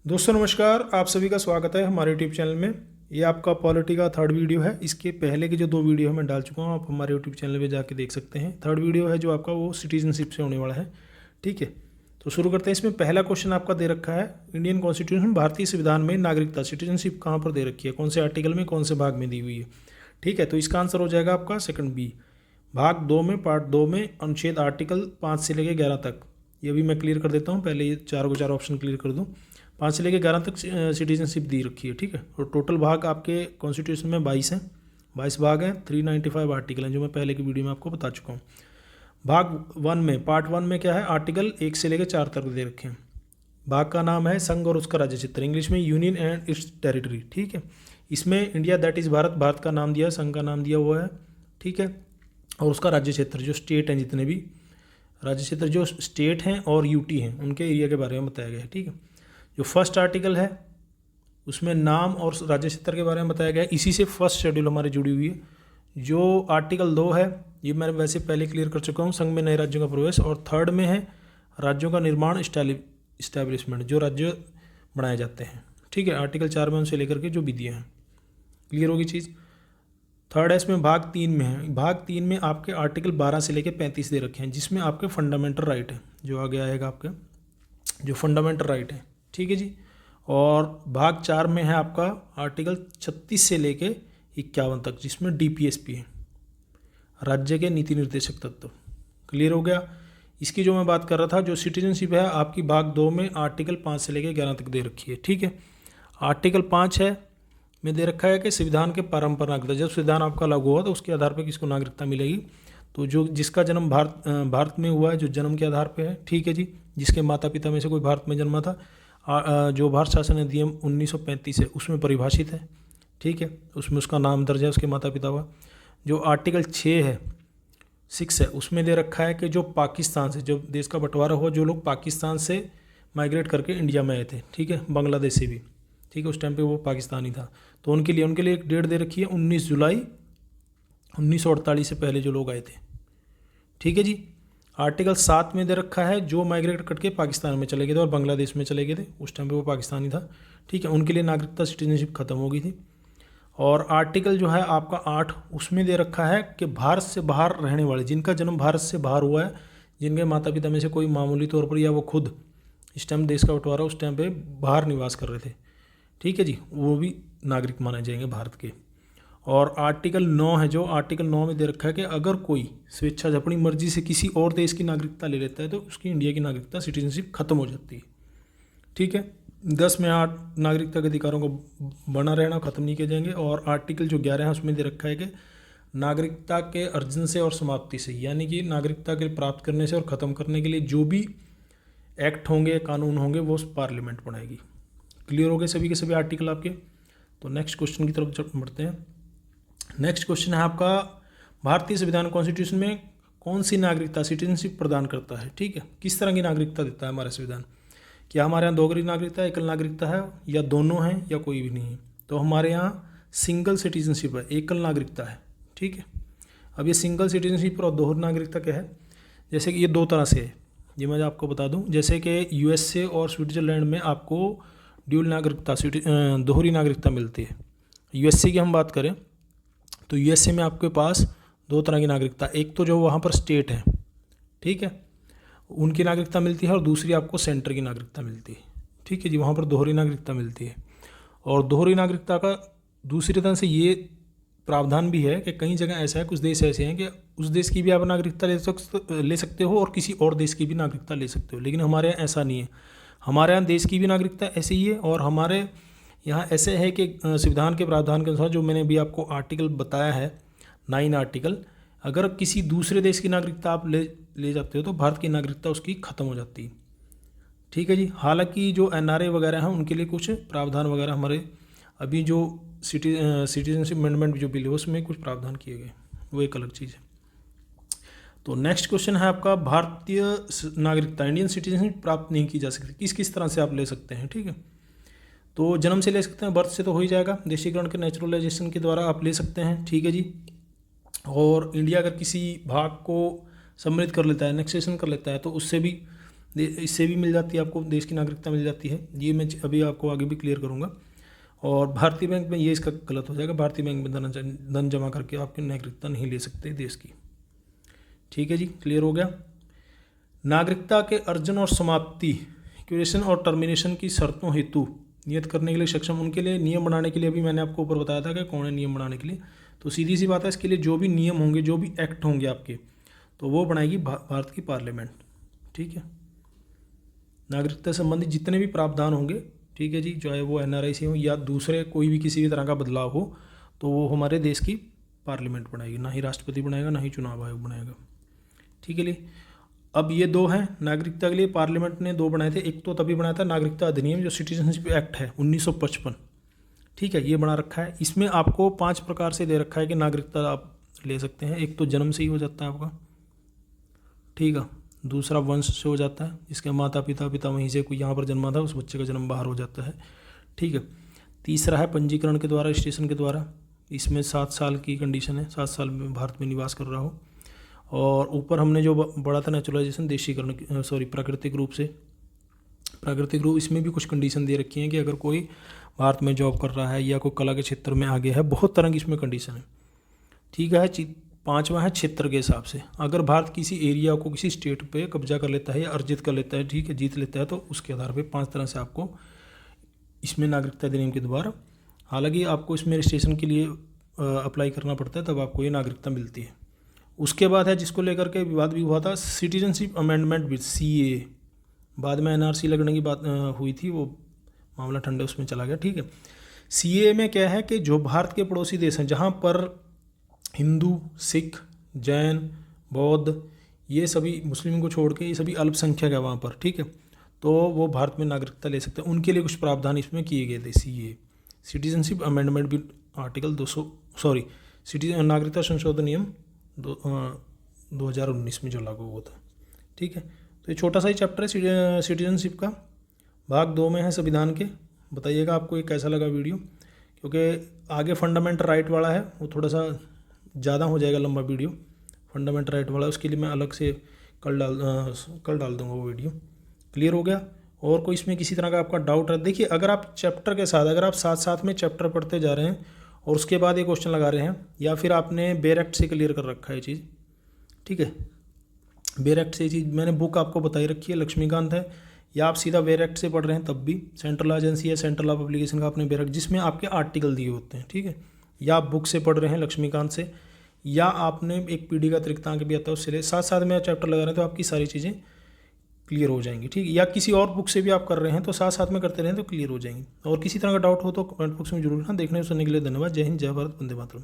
दोस्तों नमस्कार, आप सभी का स्वागत है हमारे यूट्यूब चैनल में। ये आपका पॉलिटी का थर्ड वीडियो है। इसके पहले के जो दो वीडियो है मैं डाल चुका हूँ, आप हमारे यूट्यूब चैनल पे जाके देख सकते हैं। थर्ड वीडियो है जो आपका वो सिटीजनशिप से होने वाला है। ठीक है, तो शुरू करते हैं। इसमें पहला क्वेश्चन आपका दे रखा है, इंडियन कॉन्स्टिट्यूशन भारतीय संविधान में नागरिकता सिटीजनशिप कहाँ पर दे रखी है, कौन से आर्टिकल में, कौन से भाग में दी हुई है। ठीक है, तो इसका आंसर हो जाएगा आपका सेकंड बी, भाग 2 में, पार्ट 2 में, अनुच्छेद आर्टिकल 5 से लेकर 11 तक। ये भी मैं क्लियर कर देता हूँ, पहले ये चार को चार ऑप्शन क्लियर कर दूँ। 5 से लेकर 11 तक सिटीजनशिप दी रखी है। ठीक है, और टोटल भाग आपके कॉन्स्टिट्यूशन में 22 हैं, 22 भाग हैं, 395 आर्टिकल हैं, जो मैं पहले की वीडियो में आपको बता चुका हूँ। भाग 1 में, पार्ट 1 में क्या है, आर्टिकल 1 से लेकर 4 तक दे रखे हैं। भाग का नाम है संघ और उसका राज्य क्षेत्र, इंग्लिश में यूनियन एंड इट्स टेरिटरी। ठीक है, इसमें India that is Bharat, Bharat का नाम दिया, संघ का नाम दिया हुआ है। ठीक है, और उसका राज्य क्षेत्र, जो स्टेट हैं, जितने भी राज्य क्षेत्र जो स्टेट हैं और यूटी हैं, उनके एरिया के बारे में बताया गया है। ठीक है, जो फर्स्ट आर्टिकल है उसमें नाम और राज्य क्षेत्र के बारे में बताया गया है। इसी से फर्स्ट शेड्यूल हमारी जुड़ी हुई है। जो आर्टिकल 2 है ये मैं वैसे पहले क्लियर कर चुका हूँ, संघ में नए राज्यों का प्रवेश। और थर्ड में है राज्यों का निर्माण, इस्टेब्लिशमेंट, जो राज्य बनाए जाते हैं। ठीक है, आर्टिकल 4 में उनसे लेकर के जो विधियाँ हैं। क्लियर होगी चीज़। थर्ड है इसमें भाग 3 में है। भाग 3 में आपके आर्टिकल 12 से लेकर 35 दे रखे हैं, जिसमें आपके फंडामेंटल राइट है, जो आगे आएगा आपके जो फंडामेंटल राइट है। ठीक है जी। और भाग 4 में है आपका आर्टिकल 36 से लेके 51 तक, जिसमें डीपीएसपी है, राज्य के नीति निर्देशक तत्व। क्लियर हो गया। इसकी जो मैं बात कर रहा था, जो सिटीजनशिप है आपकी भाग 2 में आर्टिकल 5 से लेके 11 तक दे रखी है। ठीक है, आर्टिकल 5 है में दे रखा है कि संविधान के परंपरा नागरिकता, जब संविधान आपका लागू हुआ तो उसके आधार पर किसको नागरिकता मिलेगी। तो जो जिसका जन्म भारत में हुआ है, जो जन्म के आधार पे है। ठीक है जी, जिसके माता पिता में से कोई भारत में जन्मा था, जो भारत शासन अधिनियम 1935 है उसमें परिभाषित है। ठीक है, उसमें उसका नाम दर्ज है, उसके माता पिता हुआ। जो आर्टिकल 6 है, 6 है, उसमें दे रखा है कि जो पाकिस्तान से, जब देश का बंटवारा हुआ, जो लोग पाकिस्तान से माइग्रेट करके इंडिया में आए थे, ठीक है, बांग्लादेश से भी, ठीक है, उस टाइम पे वो पाकिस्तानी था, तो उनके लिए एक डेट दे रखी है 19 जुलाई 1948 से पहले जो लोग आए थे। ठीक है जी। आर्टिकल 7 में दे रखा है जो माइग्रेट करके पाकिस्तान में चले गए थे और बांग्लादेश में चले गए थे, उस टाइम पे वो पाकिस्तानी था। ठीक है, उनके लिए नागरिकता सिटीजनशिप खत्म हो गई थी। और आर्टिकल जो है आपका 8, उसमें दे रखा है कि भारत से बाहर रहने वाले, जिनका जन्म भारत से बाहर हुआ है, जिनके माता पिता में से कोई मामूली तौर पर या वो खुद इस टाइम देश का बंटवारा उस टाइम पे बाहर निवास कर रहे थे, ठीक है जी, वो भी नागरिक माने जाएंगे भारत के। और आर्टिकल 9 है, जो आर्टिकल 9 में दे रखा है कि अगर कोई स्वेच्छा से अपनी मर्जी से किसी और देश की नागरिकता ले लेता है तो उसकी इंडिया की नागरिकता सिटीजनशिप खत्म हो जाती है। ठीक है, 10 में 8 नागरिकता के अधिकारों को बना रहना खत्म नहीं किए जाएंगे। और आर्टिकल जो 11 है उसमें दे रखा है कि नागरिकता के अर्जन से और समाप्ति से, यानी कि नागरिकता के प्राप्त करने से और ख़त्म करने के लिए जो भी एक्ट होंगे, कानून होंगे, वो पार्लियामेंट बनाएगी। क्लियर हो गए सभी के सभी आर्टिकल आपके। तो नेक्स्ट क्वेश्चन की तरफ बढ़ते हैं। नेक्स्ट क्वेश्चन है आपका, भारतीय संविधान कॉन्स्टिट्यूशन में कौन सी नागरिकता सिटीजनशिप प्रदान करता है। ठीक है, किस तरह की नागरिकता देता है हमारा संविधान। क्या हमारे यहाँ दोहरी नागरिकता, एकल नागरिकता है, या दोनों हैं, या कोई भी नहीं है। तो हमारे यहाँ सिंगल सिटीजनशिप है, एकल नागरिकता है। ठीक है, अब ये सिंगल सिटीजनशिप और दोहरी नागरिकता क्या है, जैसे कि ये दो तरह से है, ये मैं आपको बता दूँ। जैसे कि यूएसए और स्विट्जरलैंड में आपको ड्यूल नागरिकता, दोहरी नागरिकता मिलती है। यूएसए की हम बात करें तो यूएसए में आपके पास दो तरह की नागरिकता, एक तो जो वहाँ पर स्टेट है, ठीक है, उनकी नागरिकता मिलती है, और दूसरी आपको सेंटर की नागरिकता मिलती है। ठीक है जी, वहाँ पर दोहरी नागरिकता मिलती है। और दोहरी नागरिकता का दूसरी तरह से ये प्रावधान भी है कि कई जगह ऐसा है, कुछ देश ऐसे हैं कि उस देश की भी आप नागरिकता ले सकते हो और किसी और देश की भी नागरिकता ले सकते हो, लेकिन हमारे यहाँ ऐसा नहीं है। हमारे यहाँ देश की भी नागरिकता ऐसे ही है, और हमारे यहाँ ऐसे है कि संविधान के प्रावधान के अनुसार, जो मैंने भी आपको आर्टिकल बताया है, 9 आर्टिकल, अगर किसी दूसरे देश की नागरिकता आप ले जाते हो तो भारत की नागरिकता उसकी ख़त्म हो जाती है। ठीक है जी। हालांकि जो एनआरए वगैरह हैं उनके लिए कुछ प्रावधान वगैरह हमारे अभी जो सिटीजनशिप अमेंडमेंट जो बिल है उसमें कुछ प्रावधान किए गए, वो एक अलग चीज़ है। तो नेक्स्ट क्वेश्चन है आपका, भारतीय नागरिकता, इंडियन सिटीजनशिप प्राप्त नहीं की जा सकती, किस किस तरह से आप ले सकते हैं। ठीक है, तो जन्म से ले सकते हैं, बर्थ से तो हो ही जाएगा, देशीकरण के नेचुरलाइजेशन के द्वारा आप ले सकते हैं। ठीक है जी। और इंडिया अगर किसी भाग को सम्मिलित कर लेता है, एनेक्सेशन कर लेता है, तो उससे भी इससे भी मिल जाती है, आपको देश की नागरिकता मिल जाती है। ये मैं अभी आपको आगे भी क्लियर करूँगा। और भारतीय बैंक में ये इसका गलत हो जाएगा, भारतीय बैंक में धन जमा करके आपकी नागरिकता नहीं ले सकते देश की। ठीक है जी, क्लियर हो गया। नागरिकता के अर्जन और समाप्ति, एक्विजिशन और टर्मिनेशन की शर्तों हेतु नियत करने के लिए सक्षम, उनके लिए नियम बनाने के लिए अभी मैंने आपको ऊपर बताया था कि कौन है नियम बनाने के लिए। तो सीधी सी बात है, इसके लिए जो भी नियम होंगे, जो भी एक्ट होंगे आपके, तो वो बनाएगी भारत की पार्लियामेंट। ठीक है, नागरिकता संबंधी जितने भी प्रावधान होंगे, ठीक है जी, चाहे वो NRI हो या दूसरे कोई भी किसी भी तरह का बदलाव हो, तो वो हमारे देश की पार्लियामेंट बनाएगी, ना ही राष्ट्रपति बनाएगा, ना ही चुनाव आयोग बनाएगा। ठीक है जी। अब ये दो हैं नागरिकता के लिए, पार्लियामेंट ने दो बनाए थे। एक तो तभी बनाया था नागरिकता अधिनियम, जो सिटीजनशिप एक्ट है 1955। ठीक है, ये बना रखा है। इसमें आपको 5 प्रकार से दे रखा है कि नागरिकता आप ले सकते हैं। एक तो जन्म से ही हो जाता है आपका, ठीक है। दूसरा वंश से हो जाता है, जिसके माता पिता वहीं से कोई यहाँ पर जन्मा था, उस बच्चे का जन्म बाहर हो जाता है। ठीक है। तीसरा है पंजीकरण के द्वारा, रजिस्ट्रेशन के द्वारा। इसमें 7 साल की कंडीशन है, 7 साल में भारत में निवास कर रहा हो। और ऊपर हमने जो बढ़ा था नेचुरलाइजेशन, देशीकरण, प्राकृतिक रूप से, प्राकृतिक रूप, इसमें भी कुछ कंडीशन दे रखी हैं कि अगर कोई भारत में जॉब कर रहा है या कोई कला के क्षेत्र में आगे है, बहुत तरह की इसमें कंडीशन है। ठीक है। 5वां है क्षेत्र के हिसाब से, अगर भारत किसी एरिया को, किसी स्टेट पे कब्जा कर लेता है या अर्जित कर लेता है, ठीक है, जीत लेता है, तो उसके आधार पे 5 तरह से आपको इसमें नागरिकता अधिनियम के द्वारा, हालांकि आपको इसमें रजिस्ट्रेशन के लिए अप्लाई करना पड़ता है, तब आपको ये नागरिकता मिलती है। उसके बाद है जिसको लेकर के विवाद भी हुआ था, सिटीजनशिप अमेंडमेंट बिल, CAA। बाद में NRC लगने की बात हुई थी, वो मामला ठंडे उसमें चला गया। ठीक है। CAA में क्या है कि जो भारत के पड़ोसी देश हैं, जहाँ पर हिंदू, सिख, जैन, बौद्ध, ये सभी, मुस्लिम को छोड़ के ये सभी अल्पसंख्यक है वहाँ पर, ठीक है, तो वो भारत में नागरिकता ले सकते हैं। उनके लिए कुछ प्रावधान इसमें किए गए थे। CAA, citizenship amendment bill, article 200, citizen नागरिकता संशोधन नियम 2019 में जो लागू हुआ था। ठीक है। तो ये छोटा सा ही चैप्टर है सिटीजनशिप का, भाग 2 में है संविधान के। बताइएगा आपको ये कैसा लगा वीडियो, क्योंकि आगे फंडामेंटल राइट वाला है, वो थोड़ा सा ज़्यादा हो जाएगा लंबा वीडियो। फंडामेंटल राइट वाला, उसके लिए मैं अलग से कल डाल दूँगा वो वीडियो। क्लियर हो गया। और कोई इसमें किसी तरह का आपका डाउट है, देखिए, अगर आप चैप्टर के साथ, अगर आप साथ साथ में चैप्टर पढ़ते जा रहे हैं और उसके बाद ये क्वेश्चन लगा रहे हैं, या फिर आपने बेयर एक्ट से क्लियर कर रखा है ये चीज़, ठीक है, बेयर एक्ट से ये चीज़ मैंने बुक आपको बताई रखी है, लक्ष्मीकांत है, या आप सीधा बेयर एक्ट से पढ़ रहे हैं, तब भी सेंट्रल एजेंसी है, सेंट्रल लॉ पब्लिकेशन का आपने बेयर एक्ट, जिसमें आपके आर्टिकल दिए होते हैं, ठीक है, या आप बुक से पढ़ रहे हैं लक्ष्मीकांत से, या आपने एक PD का तृक्तांक भी आता है, उससे साथ साथ में चैप्टर लगा रहे हैं, तो आपकी सारी चीज़ें क्लियर हो जाएंगी। ठीक है। या किसी और बुक से भी आप कर रहे हैं, तो साथ साथ में करते रहें तो क्लियर हो जाएंगी। और किसी तरह का डाउट हो तो कमेंट बॉक्स में जरूर। हाँ, देखने और सुनने के लिए धन्यवाद। जय हिंद, जय भारत, वंदे मातरम।